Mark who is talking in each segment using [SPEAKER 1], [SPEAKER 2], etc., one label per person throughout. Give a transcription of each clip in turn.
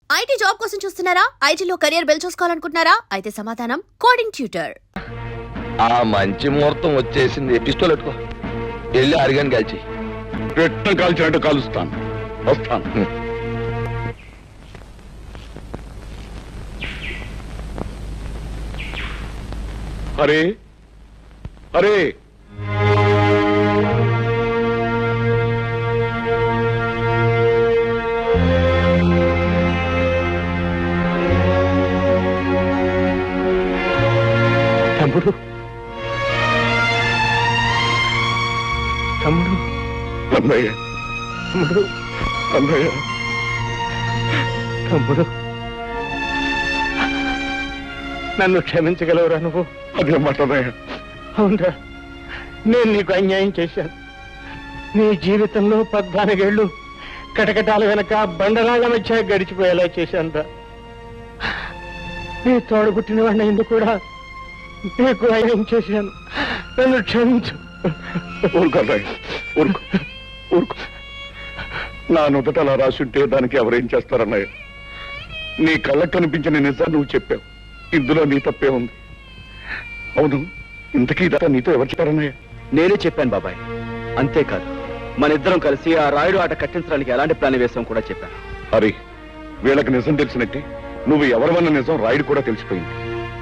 [SPEAKER 1] IT job కోసం చూస్తున్నారా? ఐటీలో కెరియర్ బిల్డ్ చూసుకోవాలనుకుంటున్నారా? అయితే సమాధానం కోడింగ్ ట్యూటర్.
[SPEAKER 2] ఆ మంచి ముహూర్తం వచ్చేసింది. పిస్టోల్ ఎట్టుకో, వెళ్ళి అరిగాని కాల్చి.
[SPEAKER 3] పెట్ట కాల్చినట్టు కాలుస్తాను. వస్తాను. అరే అరే, తమ్ముడు తమ్ముడు, అన్నయ్య తమ్ముడు, అన్నయ్య తమ్ముడు, నన్ను క్షమించగలవురా నువ్వు? అదే మాటన్నయ్య. అవునరా, నేను నీకు అన్యాయం చేశాను. నీ జీవితంలో 14 ఏళ్ళు కటకటాల వెనక బండరాళ్ళ మధ్య గడిచిపోయేలా చేశానురా. నీ తోడబుట్టిన వాడిని ఎందుకు కూడా నీకు అన్యాయం చేశాను. నన్ను క్షమించు. ఊరుకోన్నయ్య, ఊరుకో ఊరుకో. నా నుదుట అలా రాసుంటే దానికి ఎవరేం చేస్తారన్నయ్య? నీ కళ్ళకు కనిపించిన నిజాన్ని నువ్వు చెప్పావు. ఇందులో నీ తప్పే ఉంది. అవును, ఇంతకీ ఇదంతా నీతో ఎవరు చెప్పారన్నయ్య?
[SPEAKER 4] నేనే చెప్పాను బాబాయ్. అంతేకాదు, మన ఇద్దరం కలిసి ఆ రాయుడు ఆట కట్టించడానికి ఎలాంటి ప్లాన్ వేసాం కూడా చెప్పాను.
[SPEAKER 3] అరే, వీళ్ళకి నిజం తెలిసినట్టే నువ్వు ఎవరివన్న నిజం రాయుడు కూడా తెలిసిపోయింది.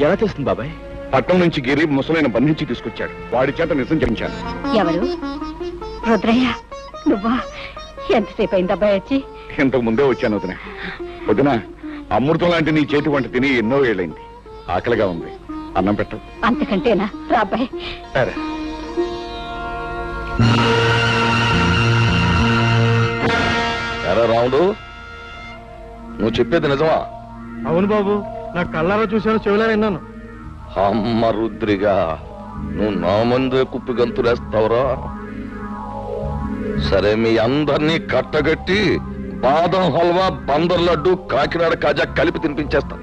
[SPEAKER 4] ఎలా తెలుస్తుంది బాబాయ్?
[SPEAKER 3] పట్టణం నుంచి గిరి ముసలైన బంధించి తీసుకొచ్చాడు. వాడి చేత నిజం చెప్పించాను.
[SPEAKER 5] ఎవరు? రుద్రయ్య నువ్వా? ఎంతసేపు అయింది అబ్బాయి వచ్చి?
[SPEAKER 3] ఇంతకు ముందే వచ్చాను వదిన. వదిన, అమృతం లాంటి నీ చేతి వంట తిని ఎన్నో ఏళ్ళైంది. ఆకలిగా ఉంది, అన్నం పెట్టు.
[SPEAKER 5] అంతకంటేనా? రా అబ్బాయి.
[SPEAKER 3] సరే.
[SPEAKER 2] ఎరా రాముడు, నువ్వు చెప్పేది నిజమా?
[SPEAKER 4] అవును బాబు, నా కళ్ళారా చూశాను, చెవులా విన్నాను.
[SPEAKER 2] అమ్మ రుద్రిగా, నువ్వు నా ముందే కుప్పి గంతులేస్తావురా? సరే, మీ అందరినీ కట్టగట్టి బాదం హల్వా, బందర్ లడ్డు, కాకినాడ కాజా కలిపి తినిపించేస్తా.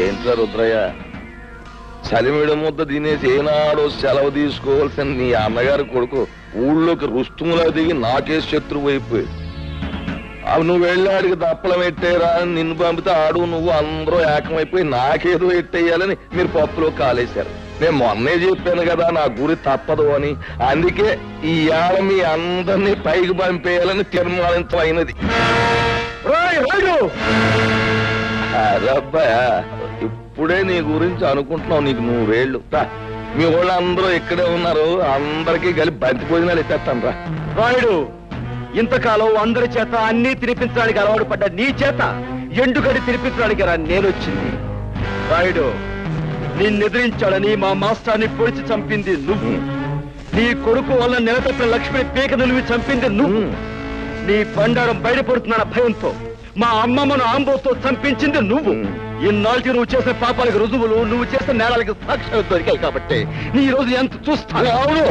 [SPEAKER 2] ఏంట్రా రుద్రయ్య, చలిమిడి ముద్ద తినేసి ఏనాడో సెలవు తీసుకోవాల్సిన నీ అన్నగారి కొడుకు ఊళ్ళోకి రుస్తుములా దిగి నాకే శత్రువు అయిపోయి, అవి నువ్వు వెళ్ళాడికి దప్పలం ఎట్టేరా అని నిన్ను పంపితే ఆడు నువ్వు అందరూ ఏకమైపోయి నాకేదో ఎట్టేయాలని మీరు పప్పులో కాలేశారు. నేను మొన్నే చెప్పాను కదా నా గురి తప్పదు అని. అందుకే ఈ ఏళ మీ అందరినీ పైకి పంపేయాలని తీర్మానించమైనది. అరబ్బాయా, ఇప్పుడే నీ గురించి అనుకుంటున్నావు. నీకు 100 ఏళ్ళు. మీ వాళ్ళు అందరూ ఇక్కడే ఉన్నారు, అందరికీ కలిపి బంతి భోజనాలు ఎత్తేస్తాను రా.
[SPEAKER 4] రాయుడు, ఇంతకాలం అందరి చేత అన్ని తినిపించడానికి అలవాటు పడ్డ నీ చేత ఎండుగడి తినిపించడానికి రా నేనొచ్చింది. రాయుడు, నిన్నెదిరించాడని మా మాస్టర్ని పొడిచి చంపింది నువ్వు. నీ కొడుకు వల్ల నిలతప్పిన లక్ష్మిని పీక నిలివి చంపింది నువ్వు. నీ బండారం బయటపడుతున్న భయంతో మా అమ్మమ్మను ఆంబోతో చంపించింది నువ్వు. ఇన్నాళ్ళకి నువ్వు చేసిన పాపాలకు రుజువులు, నువ్వు చేసిన నేరాలకి సాక్ష్యాలు దొరికాయి కాబట్టి నీ రోజు ఎంత చూస్తాను. అవును,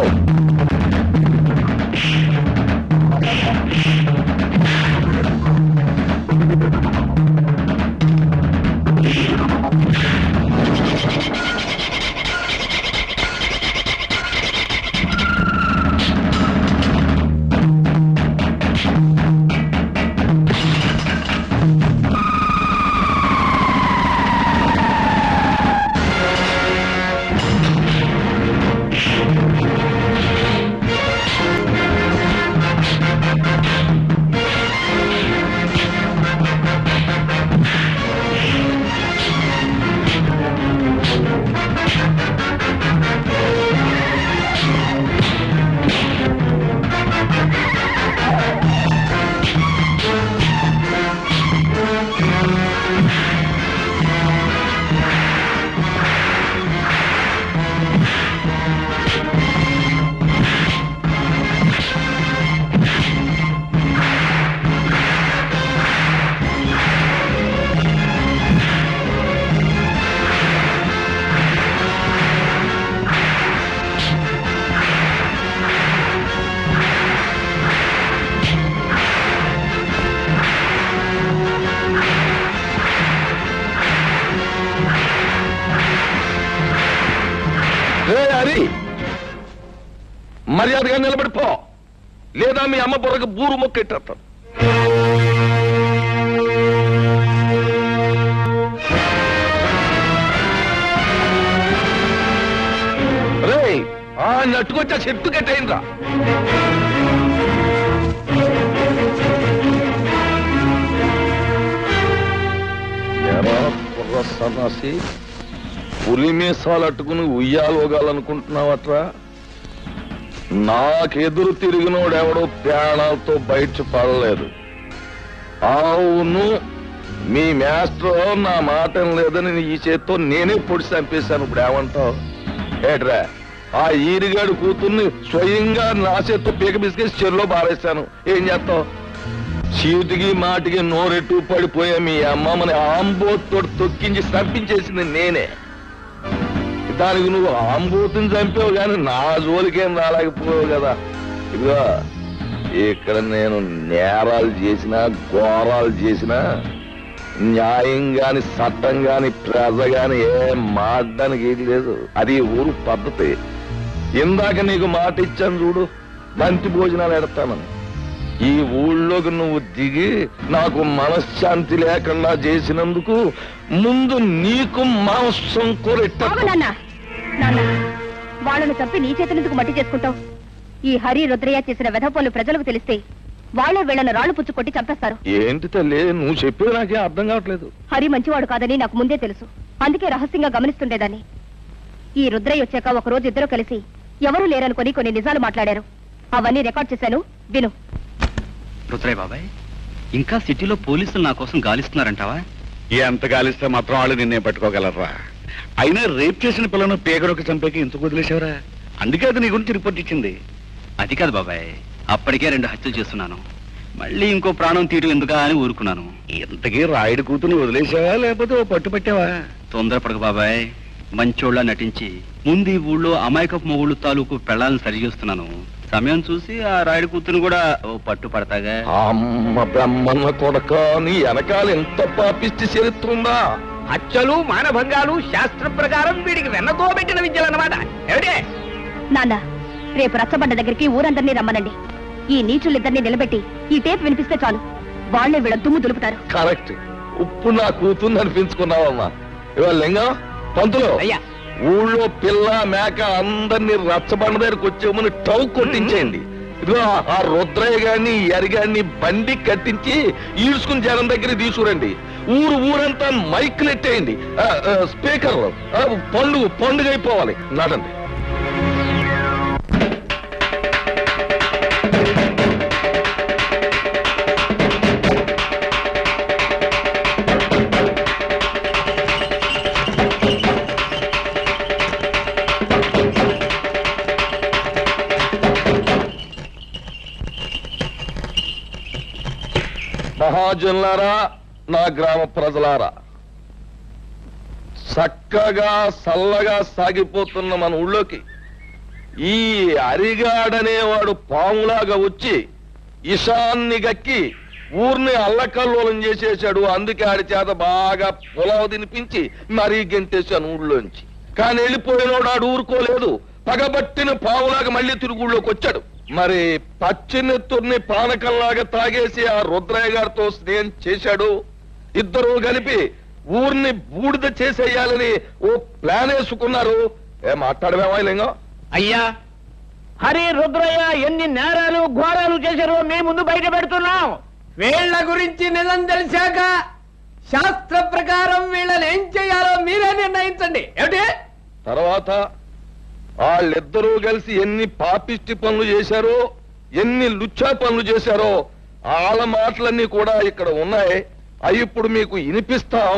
[SPEAKER 2] మర్యాదగా నిలబడిపో, లేదా మీ అమ్మ బుర్రకు బూరు మొక్కెట్టేస్తాను. రేయ్, ఆ నట్టుకొచ్చా చెట్టు కట్టేయండిరా. కుర్ర సన్నాసి, పులి మీసాలు అట్టుకుని ఉయ్యాలోగాలనుకుంటున్నావట్రా? నాకెదురు తిరిగినోడెవడో ప్రాణాలతో బయట పడలేదు. అవును, మీ మాస్టర్ నా మాట లేదని ఈ చేత్తో నేనే పొడి చంపేశాను. ఇప్పుడు ఏమంటావు? ఏట్రా, ఆ ఈరిగాడు కూతుర్ని స్వయంగా నా చేత్తో పీక బిస్కెట్ చెరులో బారేశాను. ఏం చేస్తావు? చీటికి మాటికి నోరెట్టు పడిపోయా మీ అమ్మమ్మని ఆంబోతో తొక్కించి చంపించేసింది నేనే. దానికి నువ్వు ఆంబోతుని చంపావు గాని నా జోలికేం రాలేకపోయావు కదా. ఇదిగో, ఇక్కడ నేను నేరాలు చేసినా ఘోరాలు చేసినా న్యాయం గాని చట్టం గాని ప్రజ గాని ఏం మాట్లాడడానికి ఏది లేదు. అది ఊరు పద్ధతి. ఇందాక నీకు మాట ఇచ్చాను చూడు, బంతి భోజనాలు ఎడతానని. ఈ ఊళ్ళోకి నువ్వు దిగి నాకు మనశ్శాంతి లేకుండా చేసినందుకు ముందు నీకు మాంసం కొరెట్ట.
[SPEAKER 5] వాళ్ళను చంపి నీ చేతులెందుకు మట్టి చేసుకుంటావు? ఈ హరి రుద్రయ్య చేసిన వెధపోలు ప్రజలకు తెలిస్తే వాళ్ళే వీళ్ళను రాళ్లు పుచ్చు కొట్టి చంపేస్తారు.
[SPEAKER 2] ఏంటి తల్లి, నువ్వు చెప్పేది నాకే అర్థం కావట్లేదు.
[SPEAKER 5] హరి మంచివాడు కాదని నాకు ముందే తెలుసు. అందుకే రహస్యంగా గమనిస్తుండేదాన్ని. ఈ రుద్రయ్య వచ్చాక ఒక రోజు ఇద్దరు కలిసి ఎవరూ లేరనుకొని కొన్ని నిజాలు మాట్లాడారు. అవన్నీ రికార్డ్ చేశాను, విను.
[SPEAKER 6] రుద్రయ్య బాబాయ్, ఇంకా సిటీలో పోలీసులు నా కోసం గాలిస్తున్నారంటావా?
[SPEAKER 3] ఎంత గాలిస్తే మాత్రం వాళ్ళు నిన్నే పట్టుకోగలరా? అయినా రేప్ చేసిన పిల్లను పేగరొక చంపేకి ఎందుకు వదిలేశావరా? అందుకే అది నీ గురించి రిపోర్ట్ ఇచ్చింది.
[SPEAKER 6] అది కాదు బాబాయ్, అప్పటికే 2 హత్యలు చేస్తున్నాను. మళ్ళీ ఇంకో ప్రాణం తీయడం ఎందుకా అని ఊరుకున్నాను.
[SPEAKER 3] ఇంతకీ రాయుడు కూతుని వదిలేసావా లేకపోతే ఓ పట్టు పట్టావా?
[SPEAKER 6] తొందరపడక బాబాయ్, మంచోళ్ళ నటించి ముందు ఈ ఊళ్ళో అమాయకపు మొగుళ్ళు తాలూకు పెళ్ళాలను సరిచేస్తున్నాను. సమయం చూసి ఆ రాయుడు కూతురు కూడా ఓ పట్టు పడతాగా.
[SPEAKER 2] అమ్మ బ్రహ్మన్న కొడక, నీ వెనకాల ఎంత పాపిష్టి చరిత్రుందా?
[SPEAKER 4] హత్యలు మానభంగాలు శాస్త్ర ప్రకారం వీడికి వెన్నతో పెట్టిన విద్యలన్నమాట. ఏమిటే
[SPEAKER 5] నాన్న, రేపు రచ్చబండ దగ్గరికి ఊరందరినీ రమ్మనండి. ఈ నీచులిద్దరినీ నిలబెట్టి ఈ టేప్ వినిపిస్తే చాలు, వాళ్లే వీళ్ళ దుమ్ము దులుపుతారు.
[SPEAKER 2] కరెక్ట్. ఉప్పు నా కూతుర్ని అనిపించుకున్నావమ్మా. ఇవాళ లింగం, పంతులు,
[SPEAKER 4] అయ్యా,
[SPEAKER 2] ఊళ్ళో పిల్ల మేక అందరినీ రచ్చబండ దగ్గరకు వచ్చేమని టౌ కొట్టించేయండి. ఇదిగో ఆ రుద్రయ్య గారిని ఎరిగాన్ని బండి కట్టించి ఈడ్చుకుని జనం దగ్గర తీసుకురండి. ఊరంతా మైకులు ఎట్టేయండి, స్పీకర్లు. పండుగ అయిపోవాలి. నడండి. మహాజనులారా, నా గ్రామ ప్రజలారా, చక్కగా చల్లగా సాగిపోతున్న మన ఊళ్ళోకి ఈ అరిగాడనేవాడు పాములాగా వచ్చి ఇషాన్ని గక్కి ఊరిని అల్లకల్లోలం చేసేశాడు. అందుకే ఆడి చేత బాగా పొలావు తినిపించి మరీ గెంటేశాను ఊళ్ళోంచి. కానీ వెళ్ళిపోయినోడు ఆడు ఊరుకోలేదు. పగబట్టిన పావులాగా మళ్ళీ తిరుగుళ్ళోకి వచ్చాడు. మరి పచ్చినెత్తుర్ని పానకంలాగా తాగేసి ఆ రుద్రయ్య గారితో స్నేహం చేశాడు. ఇద్దరు కలిపి ఊరిని బూడిద చేసేయాలని ఓ ప్లాన్ వేసుకున్నారు. మాట్లాడమేమా లింగం?
[SPEAKER 4] అయ్యా, హరి రుద్రయ్య ఎన్ని నేరాలు ఘోరాలు చేశారో మీ ముందు బయట పెడుతున్నాం. వీళ్ళ గురించి నిజం తెలిసాక శాస్త్ర ప్రకారం వీళ్ళని ఏం చేయాలో మీరే నిర్ణయించండి. ఏమిటి?
[SPEAKER 2] తర్వాత వాళ్ళిద్దరూ కలిసి ఎన్ని పాపిష్టి పనులు చేశారో, ఎన్ని లుచ్చా పనులు చేశారో వాళ్ళ మాటలన్నీ కూడా ఇక్కడ ఉన్నాయి. అవి ఇప్పుడు మీకు వినిపిస్తాం.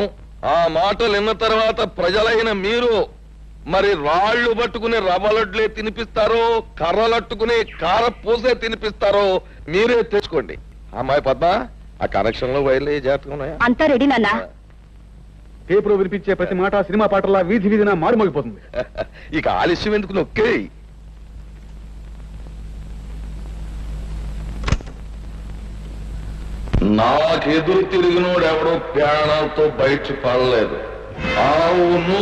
[SPEAKER 2] ఆ మాటలు విన్న తర్వాత ప్రజలైన మీరు మరి రాళ్లు పట్టుకుని రవ్వలడ్లే తినిపిస్తారో, కర్రలట్టుకుని కారపూసే తినిపిస్తారో మీరే తెచ్చుకోండి. అమ్మాయి పద్మ, ఆ కనెక్షన్ లో వైర్లు జాగ్రత్తగా ఉన్నాయా?
[SPEAKER 5] అంతా రెడీ నాన్న.
[SPEAKER 3] పేపర్ వినిపించే ప్రతి మాట సినిమా పాటలా వీధి వీధిన మారుమోగిపోతుంది.
[SPEAKER 2] ఇక ఆలస్యం ఎందుకు, నొక్కే. నాకెదురు తిరిగినోడు ఎవడో ప్రాణాలతో బయట పడలేదు. అవును,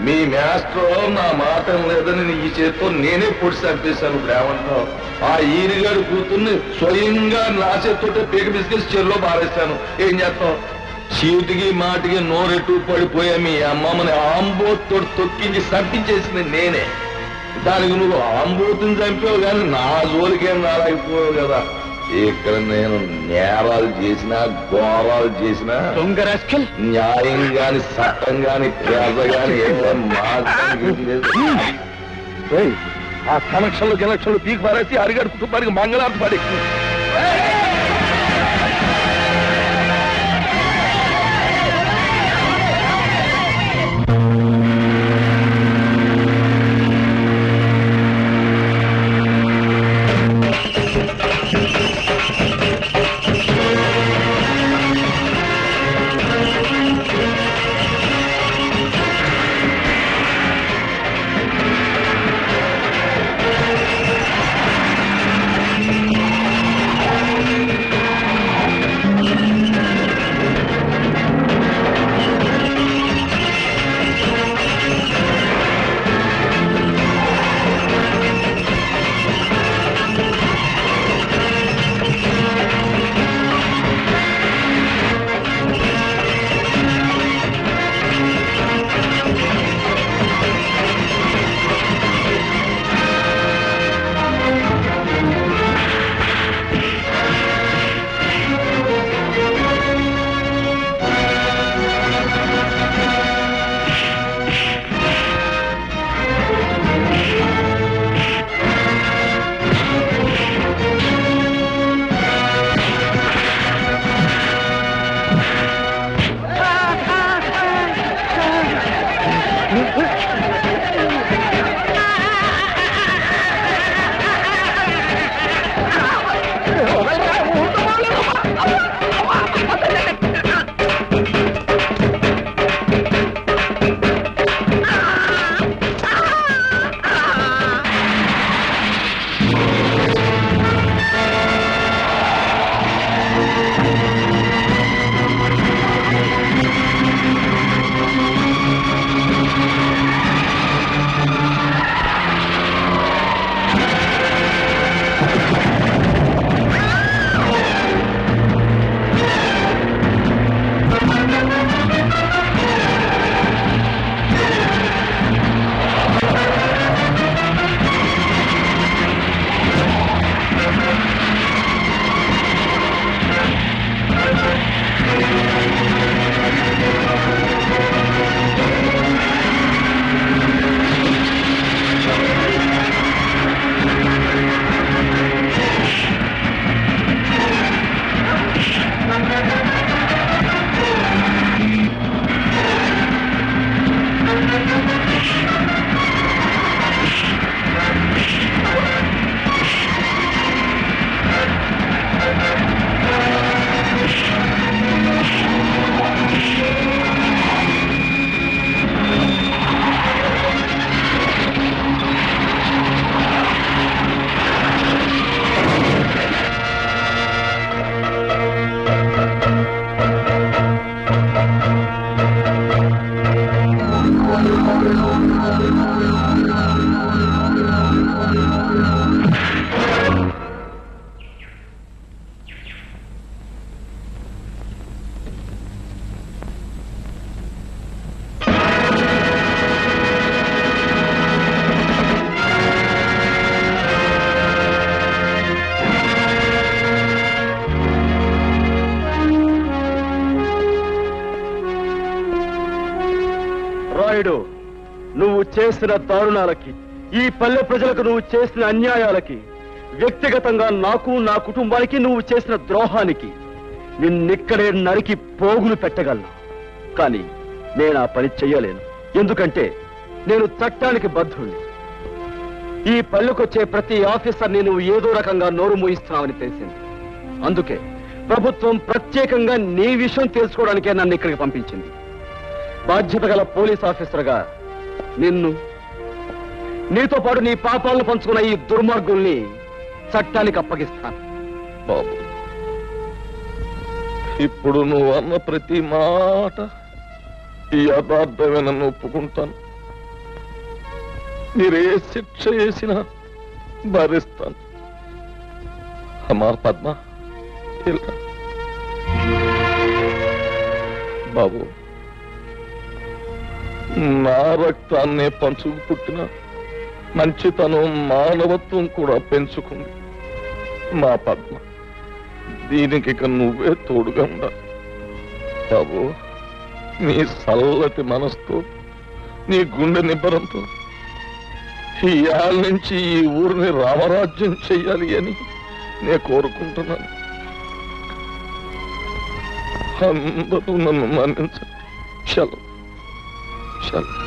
[SPEAKER 2] మీ మాస్టర్ నా మాట లేదని ఈ చేత్తో నేనే పొడి చంపేశాను. ఇప్పుడు ఏమంటావు? ఆ ఈరిగాడు కూతుర్ని స్వయంగా నా చేత్తోటే పీక బిస్కెట్స్ చెరులో పారేశాను. ఏం చేస్తావు? చీటికి మాటికి నోరెట్టు పడిపోయా మీ అమ్మమ్మని ఆంబోతో తొక్కించి చంపించేసింది నేనే. దానికి నువ్వు ఆంబోతుని చంపావు కానీ నా జోలికేం రాలేకపోయావు కదా. ఇక్కడ నేను నేరాలు చేసినా ఘోరాలు చేసినా న్యాయం గాని చట్టం గాని పేద గాని
[SPEAKER 3] ఆ కనెక్షన్లు కనెక్షన్లు పీకి పారేసి అరిగాడు కుటుంబానికి మంగళార్థ పడి
[SPEAKER 4] రాయుడు, నువ్వు చేసిన దారుణాలకి, ఈ పల్లె ప్రజలకు నువ్వు చేసిన అన్యాయాలకి, వ్యక్తిగతంగా నాకు నా కుటుంబానికి నువ్వు చేసిన ద్రోహానికి నిన్నిక్కడే నరికి పోగులు పెట్టగలను. కానీ నేను ఆ పని చెయ్యలేను. ఎందుకంటే నేను చట్టానికి బద్ధుణ్ణి. ఈ పల్లెకొచ్చే ప్రతి ఆఫీసర్ని నువ్వు ఏదో రకంగా నోరు మూయిస్తున్నావని తెలిసింది. అందుకే ప్రభుత్వం ప్రత్యేకంగా నీ విషయం తెలుసుకోవడానికే నన్ను ఇక్కడికి పంపించింది. బాధ్యత గల పోలీస్ ఆఫీసర్గా నిన్ను, నీతో పాటు నీ పాపాలను పంచుకున్న ఈ దుర్మార్గుల్ని చట్టానికి అప్పగిస్తాను.
[SPEAKER 2] బాబు, ఇప్పుడు నువ్వు అన్న ప్రతి మాట ఈ యథార్థమే నన్ను ఒప్పుకుంటాను. మీరే శిక్ష వేసినా భరిస్తాను. అమ్మా పద్మ, ఇలా బాబు, నా రక్తాన్నే పంచుకు పుట్టిన మంచితనం మానవత్వం కూడా పెంచుకుంది మా పద్మ. దీనికి ఇక నువ్వే తోడుగా ఉండాలి బాబు. నీ చల్లటి మనసుతో, నీ గుండె నిబ్బరంతో ఈ ఏళ్ళ నుంచి ఈ ఊరిని రామరాజ్యం చెయ్యాలి అని నేను కోరుకుంటున్నాను. అందరూ నన్ను మన్నించండి. చలో చలో.